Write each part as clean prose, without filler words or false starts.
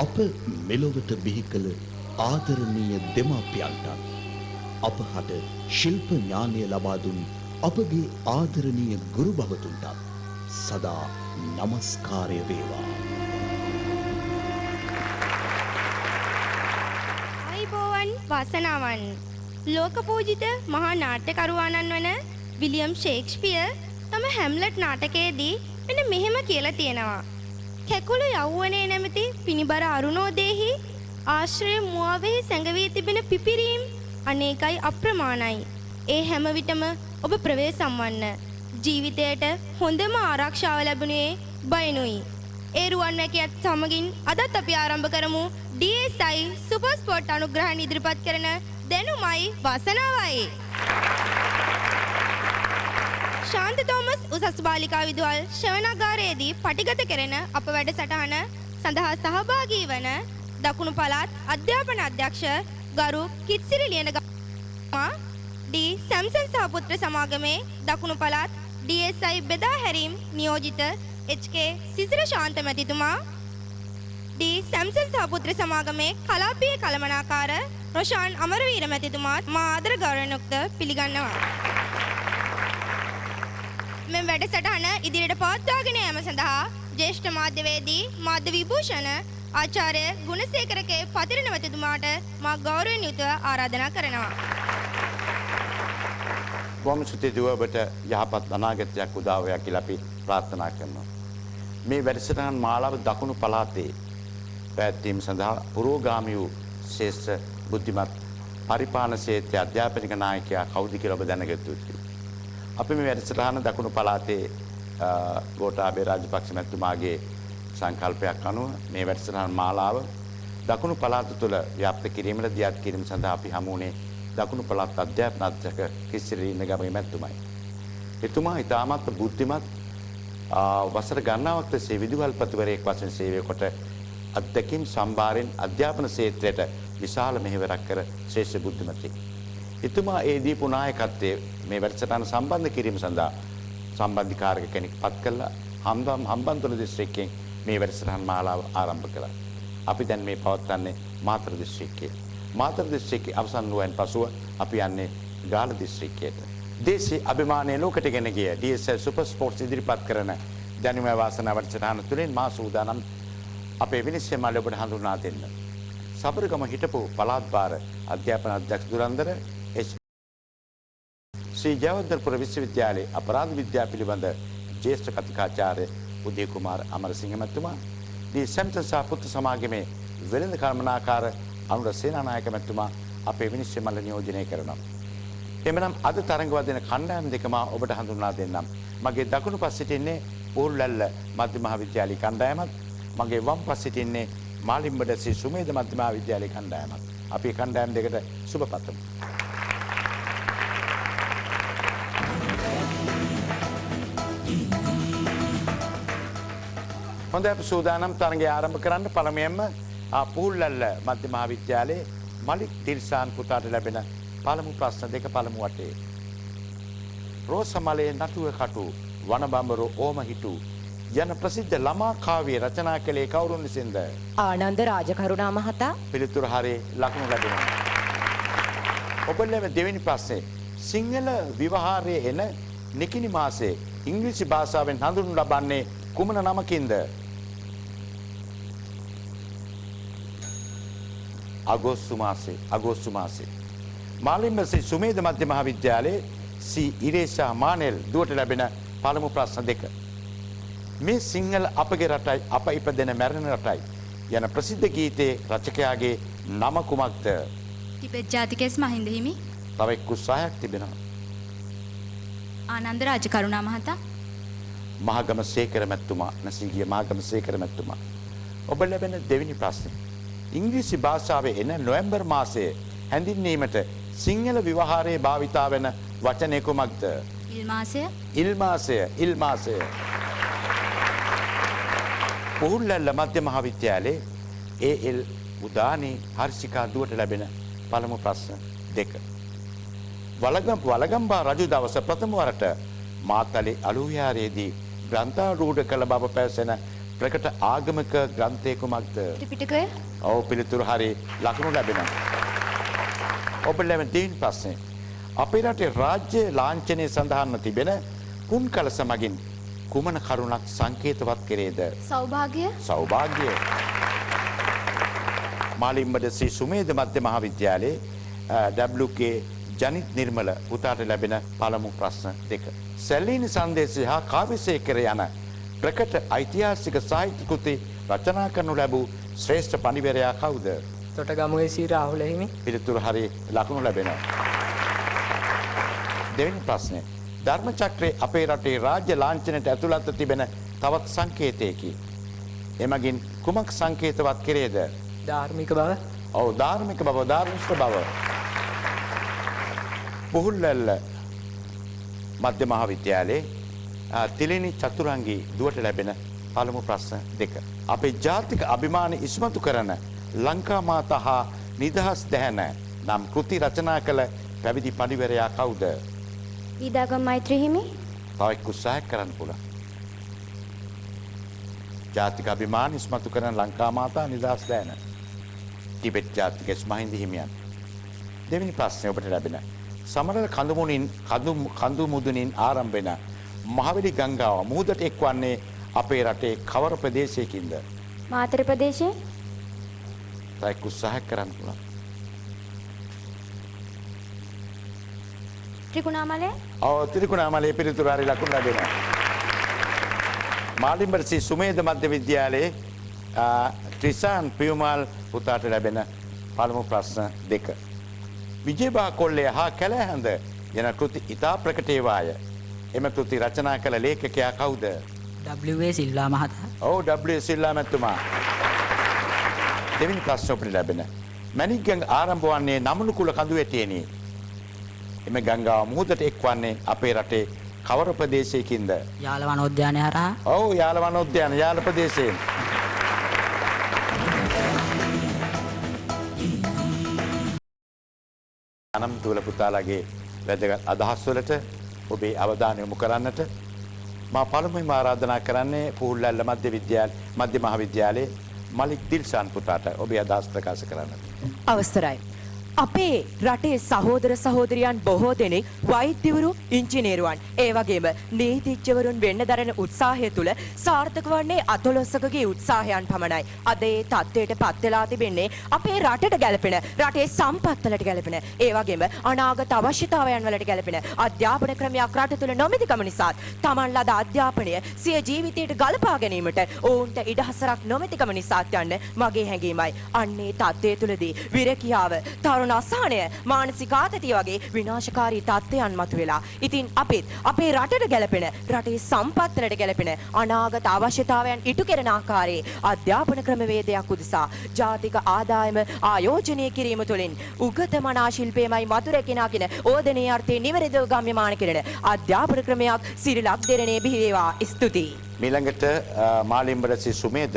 අප මෙලොවට බිහි කළ ආදරණීය දෙමාපියන්ට අප හට ශිල්ප ඥානය ලබා දුන් අපගේ ආදරණීය ගුරු භවතුන්ට සදා නමස්කාරය වේවා. ආයිබෝවන් වාසනාවන්. ලෝක පූජිත මහා නාට්‍යකරුවාණන් වන විලියම් ෂේක්ස්පියර් තම හැම්ලට් නාටකයේදී මෙන්න මෙහෙම කියලා තියෙනවා. කැකුළු යෞවනයේ නැමැති පිනිබර අරුණෝදේහි ආශ්‍රය මුවාවෙහි සැඟවී තිබෙන පිපිරීම් අනේකයි අප්‍රමාණයි. ඒ හැම විටම ඔබ ප්‍රවේශම් වන්න. ජීවිතයට හොඳම ආරක්ෂාව ලැබුණේ බයනුයි. ඒ රුවන්වැකියත් සමගින් අදත් අපි ආරම්භ කරමු DSI සුපර් ස්පෝර්ට් අනුග්‍රහණ ඉදිරිපත් කරන දැනුමයි වාසනාවයි. ශාන්ත තෝමස් උසස් බාලිකා විදුහල් ශ්‍රවණාගාරයේදී පටිගත කෙරෙන අප වැඩසටහන සඳහා සහභාගී වන දකුණු පළාත් අධ්‍යාපන අධ්‍යක්ෂ ගරු කිත්සිරි ලියනගම ඩී සැම්සන් සහපුත්‍ර සමාගමේ දකුණු පළාත් DSI බෙදා හැරීම් නියෝජිත HK සිසිර ශාන්ත මැතිතුමා ඩී සැම්සන් සහපුත්‍ර සමාගමේ කලාපීය කළමනාකාර රොෂාන් අමරවීර මැතිතුමාත් මා ආදර ගෞරවණුක්ත පිළිගන්නවා. මෙම වැඩසටහන ඉදිරියට පවත්වාගෙන යාම සඳහා ජ්‍යෙෂ්ඨ මාධ්‍යවේදී මාධ්‍ය විභූෂණ ආචාර්ය ගුණසේකර කේ පතිරණ මැතිතුමාට මා ගෞරවයෙන් යුතුව ආරාධනා කරනවා. බොහොම ස්තුතියි ඔබට යහපත් අනාගතයක් උදා වේවා කියලා අපි ප්‍රාර්ථනා කරනවා. මේ වැඩසටහන් මාලාව දකුණු පළාතේ පැවැත්වීම සඳහා පුරෝගාමී වූ ශ්‍රේෂ්ඨ බුද්ධිමත් පරිපාලන ක්ෂේත්‍රයේ අධ්‍යාපනික නායකයා කවුද කියලා ඔබ දැනගත යුතුයි. අපි මේ වැඩසටහන දකුණු පළාතේ ගෝඨාභය රාජපක්ෂ මැතිතුමාගේ සංකල්පයක් අනුව මේ වැඩසටහන් මාලාව දකුණු පළාත තුළ ව්‍යාප්ත කිරීමට දියත් කිරීම සඳහා අපි හමු වුණේ දකුණු පළාත් අධ්‍යාපන අධ්‍යක්ෂක කිසිරි ඉන්නගමේ මැතිතුමයි. එතුමා ඉතාමත් බුද්ධිමත් වසර ගණනාවක් තිස්සේ විදුහල්පතිවරයෙක් වශයෙන් සේවය කොට අත්දැකීම් සම්භාරයෙන් අධ්‍යාපන ක්ෂේත්‍රයට විශාල මෙහෙවරක් කර ශ්‍රේෂ්ඨ බුද්ධිමතෙක්. එතුමා ඒ දීපු නායකත්වයේ මේ වැඩසටහන සම්බන්ධ කිරීම සඳහා සම්බන්ධීකාරක කෙනෙක් පත් කළා. හම්බන්තොට දිස්ත්‍රික්කයෙන් මේ වැඩසටහන් මාලාව ආරම්භ කළා. අපි දැන් මේ පවත්වන්නේ මාතර දිස්ත්‍රික්කයේ. මාතර දිස්ත්‍රික්කයේ අවසන් වූවන් පසුව අපි යන්නේ ගාල්ල දිස්ත්‍රික්කයට. දේශීය අභිමානයේ ලෝකයට ගෙන ගිය DSI සුපර් ස්පෝර්ට්ස් ඉදිරිපත් කරන දැනුමේ වාසනාව වැඩසටහන තුළින් මා සූදානම් අපේ විනිශ්චය මාලය ඔබට හඳුන්වා දෙන්න. සබරගම හිටපු පළාත් භාර අධ්‍යාපන අධ්‍යක්ෂ දුරන්දර ශ්‍රී ජයවර්ධනපුර විශ්වවිද්‍යාලයේ අපරාධ විද්‍යාව පිළිබඳ ජ්‍යෙෂ්ඨ කතිකාචාර්ය උදේ කුමාර අමරසිංහ මැතිතුමා, දී සැම්සන් සහපුත්‍ර සමාගමේ වෙළඳ කළමනාකාර අනුර සේනානායක මැතිතුමා අපේ විනිශ්චය මණ්ඩල නියෝජනය කරනවා. එමනම් අද තරඟ වදින කණ්ඩායම් දෙකම ඔබට හඳුන්වා දෙන්නම්. මගේ දකුණු පස් සිටින්නේ පූර්ලැල්ල මධ්‍ය මහාවිද්‍යාලයේ කණ්ඩායමත්, මගේ වම් පස් සිටින්නේ මාලිම්බඩ ශ්‍රී සුමේද මධ්‍ය මහාවිද්‍යාලයේ කණ්ඩායමත්. අපි කණ්ඩායම් දෙකට සුබ පතමු. හොඳයි, අපි සූදානම් තරඟය ආරම්භ කරන්න. පළමුවෙන්ම පූර්ලැල්ල මධ්‍ය මහාවිද්‍යාලයේ මලික් තිල්සාන් පුතාට ලැබෙන පළමු ප්‍රශ්න දෙක පළමු වටේ. රෝසමලේ නටුව කටු වනබඹරු ඕම හිටු යන ප්‍රසිද්ධ ළමා කාව්‍ය රචනා කළේ කවුරුන් විසින්ද? ආනන්ද රාජකරුණා මහතා. පිළිතුර හරි, ලකුණු ලැබෙනවා. ඔබලම දෙවෙනි ප්‍රශ්නේ. සිංහල විවහාරයේ එන නිකිණි මාසයේ ඉංග්‍රීසි භාෂාවෙන් හඳුන්වනු ලබන්නේ කුමන නමකින්ද? අගෝස්තු මාසේ. මාලිම්බ ශ්‍රී සුමේද මධ්‍ය මහාවිද්‍යාලයේ සී ඉරේෂා මානෙල් දුවට ලැබෙන පළමු ප්‍රශ්න දෙක. මේ සිංහල අපගේ රටයි අප ඉපදෙන මැරෙන රටයි යන ප්‍රසිද්ධ ගීතයේ රචකයාගේ නම කුමක්ද? ටිබෙට් ජාතිකයස් මහින්ද හිමි. තව එක් උත්සාහයක් තිබෙනවා. ආනන්ද රාජකරුණා මහතා. මහගම සේකර මැතිතුමා, නැසීගිය මහගම සේකර මැතිතුමා. ඔබ ලැබෙන දෙවෙනි ප්‍රශ්නේ. ඉංග්‍රීසි භාෂාවේ එන නොවැම්බර් මාසයේ හැඳින්වීමට සිංහල විවහාරයේ භාවිතා වෙන වචනය කුමක්ද? ඉල් මාසය. පූර්ලැල්ල මධ්‍ය මහාවිද්‍යාලයේ AL උදානී හර්ෂිකා දුවට ලැබෙන පළමු ප්‍රශ්න දෙක. වලගම්බා රජු දවස ප්‍රථම වරට මාතලේ අලුවිහාරයේදී ග්‍රන්ථාරූඪ කළ බව පැවසෙන ප්‍රකට ආගමික ග්‍රන්ථය කුමක්ද? ත්‍රිපිටකය. ඔව් පිළිතුරු හරි ලකුණු ලැබෙනවා. ඔබට ලැබෙන දෙවෙනි ප්‍රශ්නය. අපේ රටේ රාජ්‍ය ලාංඡනයේ සඳහන්ව තිබෙන කුන් කලස මගින් කුමන කරුණක් සංකේතවත් කෙරේද? සෞභාග්‍ය. සෞභාග්‍ය. මාලිම්බඩ ශ්‍රී සුමේද මධ්‍ය මහාවිද්‍යාලයේ WK ජනිත් නිර්මල පුතාට ලැබෙන පළමු ප්‍රශ්න දෙක. සැලීනි සංදේශය හා කාව්‍යසේකර යන ප්‍රකට ඓතිහාසික සාහිත්‍ය කෘති රචනා කරනු ලැබූ ශ්‍රේෂ්ඨ පඬිවරයා කවුද? තොටගමුවේ සී රාහුල හිමි. පිළිතුරු හරි ලකුණු ලැබෙනවා. දෙවෙනි ප්‍රශ්නය. ධර්ම චක්‍රයේ අපේ රටේ රාජ්‍ය ලාංඡනයට ඇතුළත්ව තිබෙන තවත් සංකේතයකි. එමගින් කුමක් සංකේතවත් කෙරේද? ධාර්මික බව. ඔව් ධාර්මික බව, ධාර්මික බව. පුහුල්ලැල්ල මධ්‍ය මහාවිද්‍යාලයේ තිලිනි චතුරංගී දුවට ලැබෙන පළමු ප්‍රශ්න දෙක. අපේ ජාතික අභිමාන ඉස්මතු කරන ලංකා මාතා හා නිදහස් දැහැන නම් කෘති රචනා කළ පැවිදි පඬිවරයා කවුද? විදාගම් මෛත්‍රී හිමි. තව එක් උත්සාහයක් කරන්න පුළුවන්. ජාතික අභිමාන ඉස්මතු කරන ලංකා මාතා නිදහස් දැහැන. ටිබෙට් ජාතික ස්මහින්ද හිමියන්. දෙවෙනි ප්‍රශ්නය ඔබට ලැබෙන. සමරල කඳු මුදුනින් ආරම්භ වෙන මහවැලි ගංගාව මුහුදට එක්වන්නේ අපේ රටේ කවර ප්‍රදේශයකින්ද? මාතර ප්‍රදේශයේ. තව එක් උත්සාහයක් කරන්න පුළුවන්. ත්‍රිකුණාමලය. ඔව් ත්‍රිකුණාමලයේ පිළිතුරු හරි ලකුණු ලැබෙනවා. මාලිම්බර ශ්‍රී සුමේද මධ්‍ය විද්‍යාලයේ ත්‍රිසාන් පියුමල් පුතාට ලැබෙන පළමු ප්‍රශ්න දෙක. විජේබා කොල්ලය හා කැලෑහඳ යන කෘති ඉතා ප්‍රකටේ වාය. එම කෘති රචනා කළ ලේඛකයා කවුද? W.A. සිල්වා මහතා. ඔව් W. සිල්වා මැතිතුමා. දෙවෙනි ප්‍රශ්න ඔබට ලැබෙන. මැණික් ගඟ ආරම්භ වන්නේ නමුණු කුල කඳුවැටියෙනි. එම ගංගාව මුහුදට එක්වන්නේ අපේ රටේ කවර ප්‍රදේශයකින්ද? යාල වනෝද්‍යානය හරහා. ඔව් යාල වනෝද්‍යාන යාල ප්‍රදේශයෙන්. අනම් තුල පුතාලගේ වැදගත් අදහස් වලට ඔබේ අවධානය යොමු කරන්නට මා පළමුවෙන්ම ආරාධනා කරන්නේ පුහුල්ලැල්ල මධ්‍ය මහාවිද්‍යාලයේ මලික් දිල්ෂාන් පුතාට ඔබේ අදහස් ප්‍රකාශ කරන්නට. අවසරයි. අපේ රටේ සහෝදර සහෝදරියන් බොහෝ දෙනෙක් වෛද්‍යවරු, ඉංජිනේරුවන්, ඒ වගේම නීතිඥවරුන් වෙන්න දරන උත්සාහය තුළ සාර්ථක වන්නේ අතොලොස්සකගේ උත්සාහයන් පමණයි. අද ඒ තත්ත්වයට පත් වෙලා තිබෙන්නේ අපේ රටට ගැලපෙන, රටේ සම්පත් වලට ගැලපෙන, ඒ වගේම අනාගත අවශ්‍යතාවයන් වලට ගැලපෙන අධ්‍යාපන ක්‍රමයක් රට තුළ නොමැතිකම නිසා තමන් ලද අධ්‍යාපනය සිය ජීවිතයට ගලපා ගැනීමට ඔවුන්ට ඉඩහසරක් නොමැතිකම නිසා යන්න මගේ හැඟීමයි. අන්නේ තත්ත්වය තුළදී විරකියාව, තරුණ අසහනය, මානසික ආතතිය වගේ විනාශකාරී තත්ත්වයන් මතුවෙලා. ඉතින් අපිත් අපේ රටට ගැලපෙන, රටේ සම්පත් වලට ගැලපෙන අනාගත අවශ්‍යතාවයන් ඉටු කරන ආකාරයේ අධ්‍යාපන ක්‍රමවේදයක් උදෙසා ජාතික ආදායම ආයෝජනය කිරීම තුළින් උගතමනා ශිල්පයමයි මතුරැකිනා කියන ඕදනයේ අර්ථයේ නිවැරදිව ගම්‍යමාන කරන අධ්‍යාපන ක්‍රමයක් සිරිලක් දෙරණේ බිහි වේවා. ස්තුතියි. මීළඟට මාලිම්බර ශ්‍රී සුමේද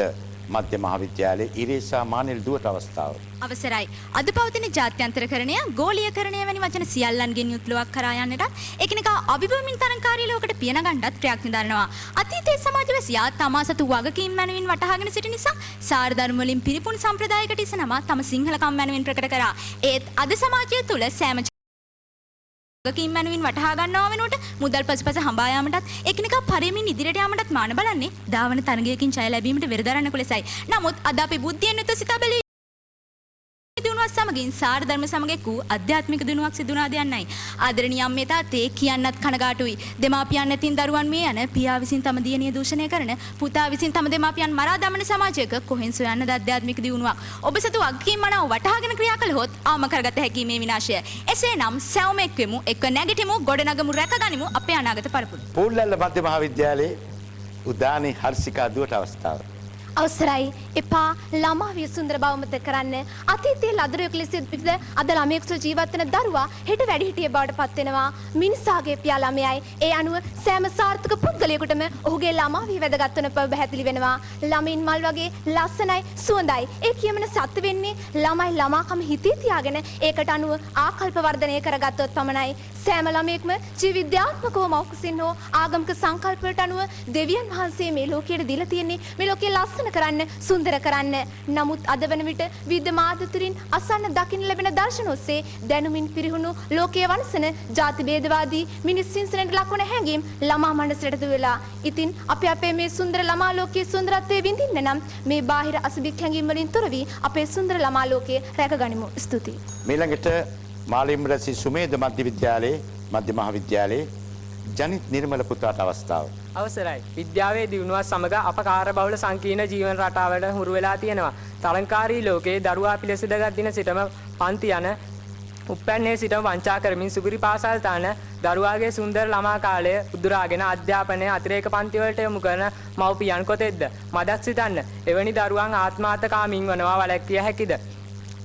මධ්‍ය මහාවිද්‍යාලයේ ඉරේෂා මානෙල් දුවට අවස්ථාව. අවසරයි. අද පවතින ජාත්‍යන්තරකරණය, ගෝලීයකරණය වැනි වචන සියල්ලන්ගෙන් යුත්ලුවක් කරා යන්නටත් එකිනෙකා අභිබවමින් තරංකාරී ලෝකයට පියනගන්නටත් ප්‍රයත්න දරනවා. අතීතයේ සමාජවැසියා තමා සතු වගකීම් මැනවින් වටහාගෙන සිටි නිසා සාරධර්ම වලින් පිරිපුන් සම්ප්‍රදායකට ඉසනම තම සිංහලකම් මැනවින් ප්‍රකට කරා. ඒත් අද සමාජය තුළ සෑම වගකීම් මැනවින් වටහා ගන්නවා වෙනුවට මුදල් පසුපස හඹා යාමටත් එකිනෙකා පරෙමින් ඉදිරියට යාමටත් මාන බලන්නේ ධාවන තරගයකින් ජය ලැබීමට වෙරදරන්න කොලසයි. නමුත් අද අපි බුද්ධියෙන් යුත සිත බැලී දිනුවක් සමගින් සාර ධර්ම සමග එක් වූ අධ්‍යාත්මික දිනුවක් සිදුනා දෙයන්නයි. ආදරණීය අම්මේ තාත්තේ කියන්නත් කනගාටුයි. දෙමාපියන් නැතින් දරුවන් මේ යන පියා විසින් තම දියණිය දූෂණය කරන, පුතා විසින් තම දෙමාපියන් මරා දමන සමාජයක කොහෙන් සොයන්නද අධ්‍යාත්මික දිනුවක්? ඔබ සතු වගකීම් මනාව වටහාගෙන ක්‍රියා කළහොත් ආම කරගත හැකි මේ විනාශය. එසේනම් සැවොම එක්වෙමු, එක්ක නැගිටිමු, ගොඩනගමු, රැකගනිමු අපේ අනාගත පරපුර. පුහුල්ලැල්ල මධ්‍ය මහාවිද්‍යාලයේ උදානි හර්ෂිකා දුවට අවස්ථාව. අවසරයි එපා ළමා විය සුන්දර බව මත කරන්න අතීතයේ ලදරුවෙක් ලෙස ඉපිද අද ළමයෙක් සුව ජීවත් වෙන දරුවා හෙට වැඩිහිටිය බවට පත් වෙනවා මිනිසාගේ පියා ළමයයි ඒ අනුව සෑම සාර්ථක පුද්ගලයෙකුටම ඔහුගේ ළමා විය වැදගත් වන බව පැහැදිලි වෙනවා ළමින් මල් වගේ ලස්සනයි සුවඳයි ඒ කියමන සත්‍ය වෙන්නේ ළමයි ළමාකම හිතේ තියාගෙන ඒකට අනුව ආකල්ප වර්ධනය කරගත්තොත් පමණයි සෑම ළමයෙක්ම ජීව විද්‍යාත්මකව මෞකසින් හෝ ආගමික සංකල්පවලට අනුව දෙවියන් වහන්සේ මේ ලෝකයට දීලා තියෙන්නේ මේ ලෝකයේ ලස්සන කරන්න සුන්දර කරන්න. නමුත් අද වන විට විවිධ මාධ්‍ය තුලින් අසන්න දකින්න ලැබෙන දර්ශන ඔස්සේ දැනුමින් පිරිහුණු ලෝකයේ වනසන ಜಾති ભેදවාදී මිනිස් හිංසනයට ලක්වන හැඟීම් ළමා මනසට දුවලා. ඉතින් අපි අපේ මේ සුන්දර ළමා ලෝකයේ සුන්දරත්වය විඳින්න නම් මේ බාහිර අසභ්‍ය හැඟීම් වලින් තොර වී අපේ සුන්දර ළමා ලෝකය රැකගනිමු. ස්තුතියි. මීළඟට මාලිම්රසි සුමේද මධ්‍ය විද්‍යාලයේ මධ්‍ය මහාවිද්‍යාලයේ ජනිත් නිර්මල පුතාට අවස්ථාව. අවසරයි. විද්‍යාවේ දියුණුවත් සමග අප කාර්යබහුල සංකීර්ණ ජීවන රටාවට හුරු වෙලා තියෙනවා. තරංකාරී ලෝකයේ දරුවා පිළිසිඳගත් දින සිටම පන්ති යන උපැන්නේ සිටම වංචා කරමින් සුපිරි පාසල් තාන දරුවාගේ සුන්දර ළමා කාලය උදුරාගෙන අධ්‍යාපනය අතිරේක පන්ති වලට යොමු කරන මව්පියන් කොතෙක්ද? මදක් සිතන්න. එවැනි දරුවන් ආත්මාර්ථකාමීන් වනවා වළැක්විය හැකිද?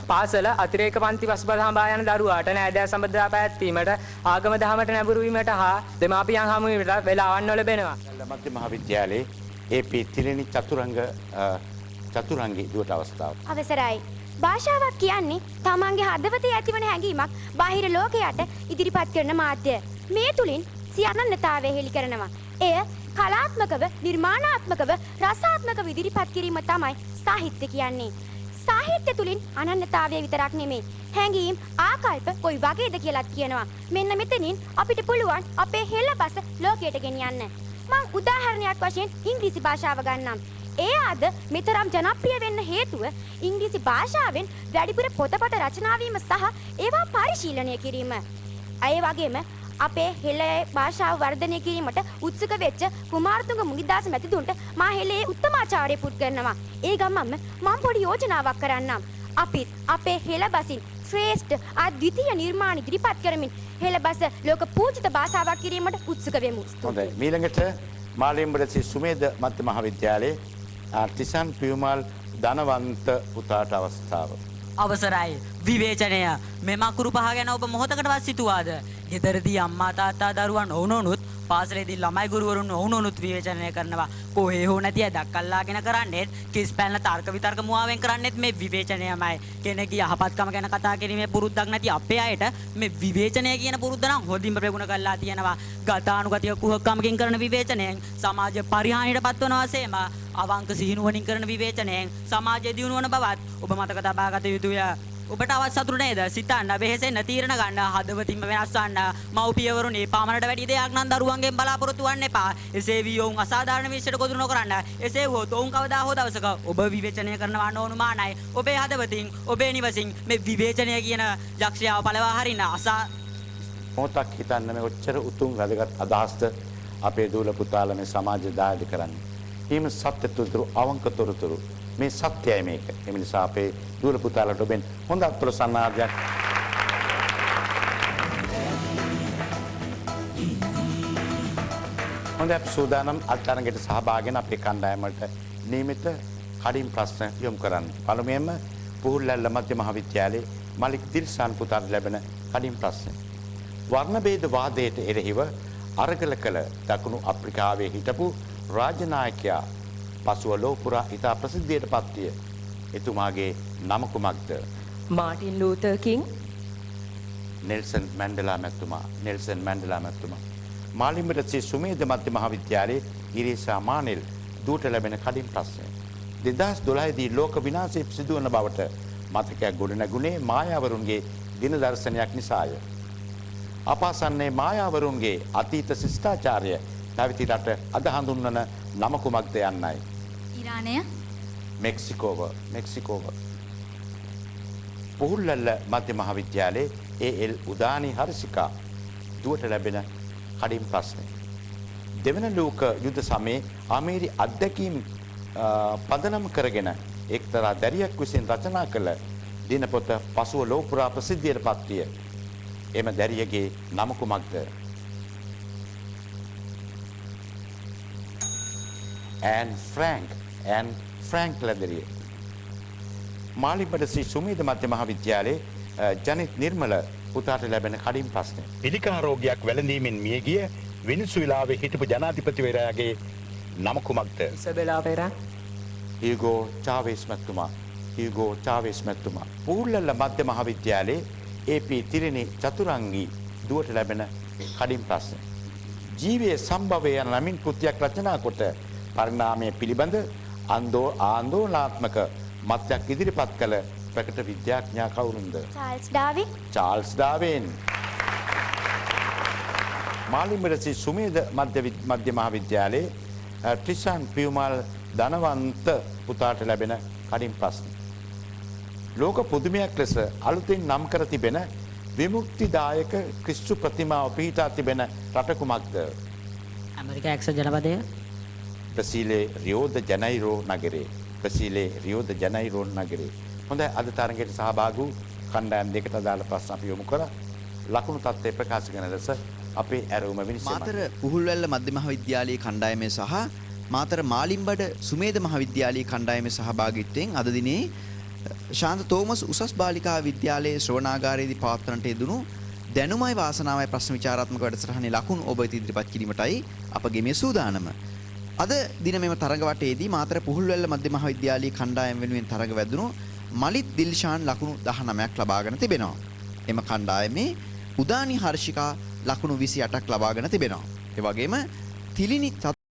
පාසල අතිරේක පන්ති පසුබට හඹා යන දරුවාට නෑදෑ සම්බන්ධතා පැවැත්වීමට ආගම දහමට නැඹුරු වීමට හා දෙමාපියන් හමු වීමට වේලාවන් නොලැබෙනවා. මධ්‍ය මහාවිද්‍යාලයේ ඒ.පී. තිලෙනි චතුරංගී දුවට අවස්ථාව. අවසරයි. භාෂාවක් කියන්නේ තමන්ගේ හදවතේ ඇතිවන හැඟීමක් බාහිර ලෝකයට ඉදිරිපත් කරන මාධ්‍ය. මේ තුලින් සියනන්නතාවය හෙළි කරනවා. එය කලාත්මකව, නිර්මාණාත්මකව, රසාත්මකව ඉදිරිපත් කිරීම තමයි සාහිත්‍ය කියන්නේ. සාහිත්‍ය තුලින් අනන්‍යතාවය විතරක් නෙමෙයි හැඟීම් ආකල්ප කොයි වගේද කියලාත් කියනවා. මෙන්න මෙතනින් අපිට පුළුවන් අපේ හෙළබස ලෝකයට ගෙනියන්න. මම උදාහරණයක් වශයෙන් ඉංග්‍රීසි භාෂාව ගන්නම්. ඒ අද මෙතරම් ජනප්‍රිය වෙන්න හේතුව ඉංග්‍රීසි භාෂාවෙන් වැඩිපුර පොතපත රචනා වීම සහ ඒවා පරිශීලනය කිරීම. ඒ වගේම අපේ හෙළේ භාෂාව වර්ධනය කිරීමට උත්සුක වෙච්ච කුමාරතුංග මුනිදාස මැතිතුන්ට මා හෙළේ උත්තමාචාර්ය පුත් කරනවා. ඒ ගමන්ම මම පොඩි යෝජනාවක් කරන්නම්. අපිත් අපේ හෙළ බසින් ශ්‍රේෂ්ඨ අද්විතීය නිර්මාණ ඉදිරිපත් කරමින් හෙළ බස ලෝක පූජිත භාෂාවක් කිරීමට උත්සුක වෙමු. හොඳයි. මීළඟට මාලිම්බරසි සුමේද මධ්‍ය මහාවිද්‍යාලයේ තිසන් පියුමල් ධනවන්ත පුතාට අවස්ථාව. අවසරයි. විවේචනය. මෙම අකුරු පහ ගැන ඔබ මොහොතකටවත් සිතුවාද? ගෙදරදී අම්මා තාත්තා දරුවන් ඔවුනොනුත් පාසලේදී ළමයි ගුරුවරුන් ඔවුනොනුත් විවේචනය කරනවා. කොහේ හෝ නැති ඇදක් අල්ලාගෙන කරන්නේත් කිස් පැනලා තර්ක විතර්ක මුවාවෙන් කරන්නේත් මේ විවේචනයමයි. කෙනෙක්ගේ යහපත්කම ගැන කතා කිරීමේ පුරුද්දක් නැති අපේ අයට මේ විවේචනය කියන පුරුද්ද නම් හොඳින්ම ප්‍රගුණ කරලා තියෙනවා. ගතානුගතික කුහකකමකින් කරන විවේචනයෙන් සමාජ පරිහානියට පත්වනවා සේම අවංක සිහිනුවණින් කරන විවේචනයෙන් සමාජය දියුණු වන බවත් ඔබ මතක තබා ගත යුතුය. ඔබට අවශ්‍ය සතුරු නේද? සිතන්න, වෙහෙසෙන්න, තීරණ ගන්න, හදවතින්ම වෙනස් වන්න. මව්පියවරුනි, පාමරට වැඩි දෙයක් නම් දරුවන්ගෙන් බලාපොරොත්තු වන්න එපා. එසේ වී ඔවුන් අසාධාරණ විශ්යට ගොදුරු නොකරන්න. එසේ වුවොත් ඔවුන් කවදා හෝ දවසක ඔබ විවේචනය කරනවා නොඅනුමානයි. ඔබේ හදවතින්, ඔබේ නිවසින් මේ විවේචනය කියන යක්ෂයාව පළවා හරින්න මොහොතක් හිතන්න මේ ඔච්චර උතුම් වැදගත් අදහස්ද අපේ දූල පුතාලා මේ සමාජ දායක කරන්නේ. ඊම සත්‍ය තුරු අවංක තොරතුරු මේ සත්‍යයි මේක. ඒ නිසා අපේ දූල පුතාලට ඔබෙන් හොඳ අත්වල සන්නාදයක්. හොඳ අප සූදානම් අත්තරංගයට සහභාගී වෙන අපේ කණ්ඩායමට නියමිත කඩින් ප්‍රශ්න යොමු කරන්න. පළමුවෙන්ම පුහුල්ලැල්ල මධ්‍ය මහාවිද්‍යාලයේ මලික් දිල්ෂාන් පුතාට ලැබෙන කඩින් ප්‍රශ්න. වර්ණ භේද වාදයට එරෙහිව අරගල කළ දකුණු අප්‍රිකාවේ හිටපු රාජ්‍ය නායකයා පසුව ලෝපුරා ඉතා ප්‍රසිද්ධියට පත්විය. එතුමාගේ නම කුමක්ද? මාටින් ලූතර් කිං. නෙල්සන් මැන්ඩෙලා මැතිතුමා. නෙල්සන් මැන්ඩෙලා මැතිතුමා. මාලිම්බට සුමේද මධ්‍ය මහාවිද්‍යාලයේ ඉරිසා මානෙල් දුවට ලැබෙන කඩින් ප්‍රශ්නය. 2012 දී ලෝක විනාශය සිදුවන බවට මතකයක් ගොඩනැගුණේ මායාවරුන්ගේ දින දර්ශනයක් නිසාය. අපාසන්නේ මායාවරුන්ගේ අතීත ශිෂ්ටාචාරය පැවති රට අද හඳුන්වන නම කුමක්ද යන්නයි. ඉරානය. මෙක්සිකෝව. පුහුල්ලැල්ල මධ්‍ය මහාවිද්‍යාලයේ ඒ.එල්. උදානි හර්ෂිකා දුවට ලැබෙන කඩින් ප්‍රශ්නය. දෙවන ලෝක යුද්ධ සමයේ අමේරි අත්දැකීම් පදනම් කරගෙන එක්තරා දැරියක් විසින් රචනා කළ දිනපොත පසුව ලෝපුරා ප්‍රසිද්ධියට පත්විය. එම දැරියගේ නම කුමක්ද? ඇන් ෆ්‍රෑන්ක් ලැදරිය. මාලිබඩ ශ්‍රී සුමේද මධ්‍ය මහාවිද්‍යාලයේ ජනිත් නිර්මල පුතාට ලැබෙන කඩින් ප්‍රශ්නය. පිළිකා රෝගයක් වැළඳීමෙන් මිය ගිය වෙනසුලාවේ හිටපු ජනාධිපතිවරයාගේ නම කුමක්ද? ඉසබෙලා පෙරා හීගෝ චාවේස් මැතිතුමා. හීගෝ චාවේස් මැතිතුමා. පුහුල්ලල්ල මධ්‍ය මහාවිද්‍යාලයේ AP තිරිණි චතුරංගී දුවට ලැබෙන කඩින් ප්‍රශ්න. ජීවයේ සම්භවය යන නමින් කෘතියක් රචනා කොට පරිණාමය පිළිබඳ ආන්දෝලනාත්මක මතයක් ඉදිරිපත් කළ ප්‍රකට විද්‍යාඥයා කවුරුන්ද? Charles Darwin. Charles Darwin. Malimbada Sri Sumedha මධ්‍ය මහාවිද්‍යාලයේ ට්‍රිෂාන් පියුමල් ධනවන්ත පුතාට ලැබෙන කඩින් ප්‍රශ්න. ලෝක පුදුමයක් ලෙස අලුතින් නම් කර තිබෙන විමුක්තිදායක ක්‍රිස්තු ප්‍රතිමාව පිහිටා තිබෙන රට කුමක්ද? ඇමරිකා එක්සත් ජනපදය. ප්‍රසීලේ රියෝද ජනයිරෝ නගරේ. ප්‍රසීලේ රියෝද ජනයිරෝ නගරේ. හොඳයි, අද තරගයට සහභාගී වූ කණ්ඩායම් දෙකට අදාළ ප්‍රශ්න අපි යොමු කරා. ලකුණු තත්ත්වය ප්‍රකාශ කරන ලෙස අපේ ඇරවුම විනිශ්චය. මාතර පුහුල්වැල්ල මධ්‍ය මහාවිද්‍යාලයේ කණ්ඩායමේ සහ මාතර මාලිම්බඩ සුමේද මහාවිද්‍යාලයේ කණ්ඩායමේ සහභාගීත්වයෙන් අද දිනේ ශාන්ත තෝමස් උසස් බාලිකා විද්‍යාලයේ ශ්‍රවණාගාරයේදී පවත්වන්නට යෙදුණු දැනුමයි වාසනාවයි ප්‍රශ්න විචාරාත්මක වැඩසටහනේ ලකුණු ඔබ වෙත ඉදිරිපත් කිරීමටයි අපගේ මේ සූදානම. අද දින මෙම තරග වටේදී මාතර පුහුල්වැල්ල මධ්‍ය මහාවිද්‍යාලයේ කණ්ඩායම වෙනුවෙන් තරග වැදුණු මලිත් දිල්ෂාන් ලකුණු 19ක් ලබාගෙන තිබෙනවා. එම කණ්ඩායමේ උදානි හර්ෂිකා ලකුණු 28ක් ලබාගෙන තිබෙනවා. ඒ වගේම තිලිනි